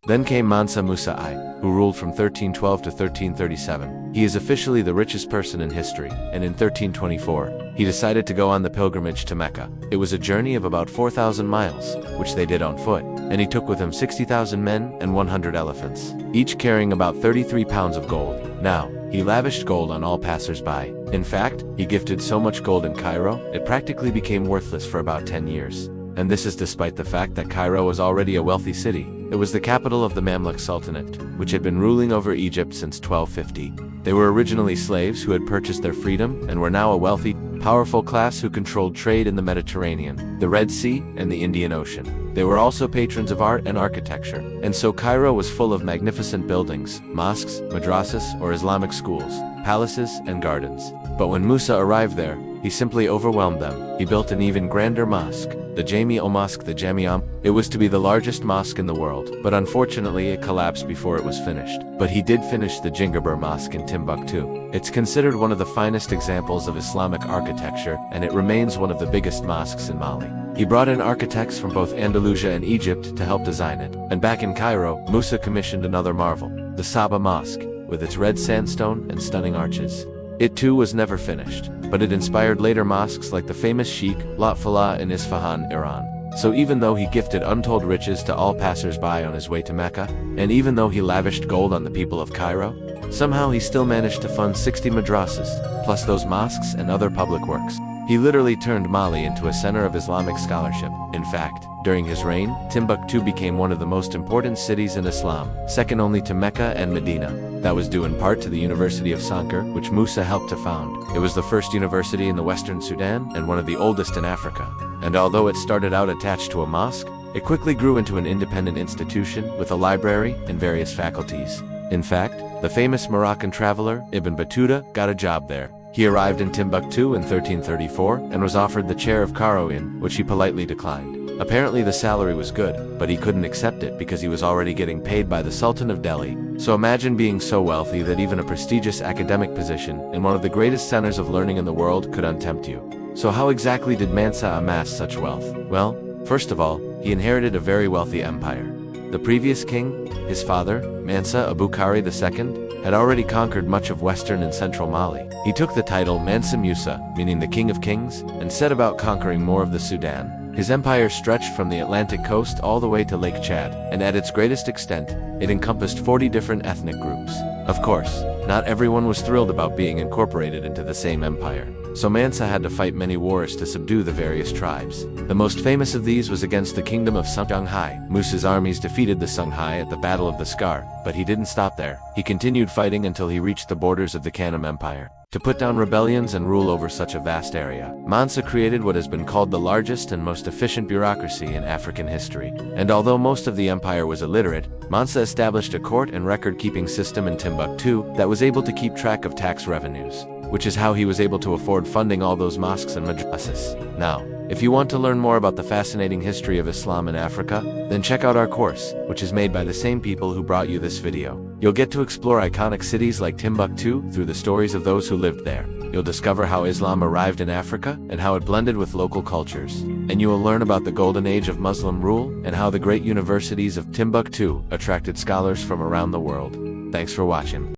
Then came Mansa Musa I, who ruled from 1312 to 1337. He is officially the richest person in history, and in 1324, he decided to go on the pilgrimage to Mecca. It was a journey of about 4,000 miles, which they did on foot, and he took with him 60,000 men and 100 elephants, each carrying about 33 pounds of gold. Now, he lavished gold on all passers-by. In fact, he gifted so much gold in Cairo, it practically became worthless for about 10 years. And this is despite the fact that Cairo was already a wealthy city. It was the capital of the Mamluk Sultanate, which had been ruling over Egypt since 1250. They were originally slaves who had purchased their freedom and were now a wealthy, powerful class who controlled trade in the Mediterranean, the Red Sea, and the Indian Ocean. They were also patrons of art and architecture, and so Cairo was full of magnificent buildings, mosques, madrasas, or Islamic schools, palaces, and gardens. But when Musa arrived there, he simply overwhelmed them. He built an even grander mosque, the Jami-o Mosque, the Jami'am. It was to be the largest mosque in the world, but unfortunately it collapsed before it was finished. But he did finish the Djinguereber Mosque in Timbuktu. It's considered one of the finest examples of Islamic architecture, and it remains one of the biggest mosques in Mali. He brought in architects from both Andalusia and Egypt to help design it. And back in Cairo, Musa commissioned another marvel, the Saba Mosque, with its red sandstone and stunning arches. It too was never finished, but it inspired later mosques like the famous Sheikh Lat Falah in Isfahan, Iran. So even though he gifted untold riches to all passers-by on his way to Mecca, and even though he lavished gold on the people of Cairo, somehow he still managed to fund 60 madrasas, plus those mosques and other public works. He literally turned Mali into a center of Islamic scholarship. In fact, during his reign, Timbuktu became one of the most important cities in Islam, second only to Mecca and Medina. That was due in part to the University of Sankar, which Musa helped to found. It was the first university in the Western Sudan and one of the oldest in Africa. And although it started out attached to a mosque, it quickly grew into an independent institution with a library and various faculties. In fact, the famous Moroccan traveler Ibn Battuta got a job there. He arrived in Timbuktu in 1334 and was offered the chair of Qarawiyyin, which he politely declined. Apparently the salary was good, but he couldn't accept it because he was already getting paid by the Sultan of Delhi. So imagine being so wealthy that even a prestigious academic position in one of the greatest centers of learning in the world could untempt you. So how exactly did Mansa amass such wealth? Well, first of all, he inherited a very wealthy empire. The previous king, his father, Mansa Abukari II, had already conquered much of western and central Mali. He took the title Mansa Musa, meaning the King of Kings, and set about conquering more of the Sudan. His empire stretched from the Atlantic coast all the way to Lake Chad, and at its greatest extent, it encompassed 40 different ethnic groups. Of course, not everyone was thrilled about being incorporated into the same empire, so Mansa had to fight many wars to subdue the various tribes. The most famous of these was against the kingdom of Songhai. Musa's armies defeated the Songhai at the Battle of the Scar, but he didn't stop there. He continued fighting until he reached the borders of the Kanem Empire. To put down rebellions and rule over such a vast area, Mansa created what has been called the largest and most efficient bureaucracy in African history. And although most of the empire was illiterate, Mansa established a court and record-keeping system in Timbuktu that was able to keep track of tax revenues, which is how he was able to afford funding all those mosques and madrasas. Now, if you want to learn more about the fascinating history of Islam in Africa, then check out our course, which is made by the same people who brought you this video. You'll get to explore iconic cities like Timbuktu through the stories of those who lived there. You'll discover how Islam arrived in Africa and how it blended with local cultures. And you will learn about the golden age of Muslim rule and how the great universities of Timbuktu attracted scholars from around the world. Thanks for watching.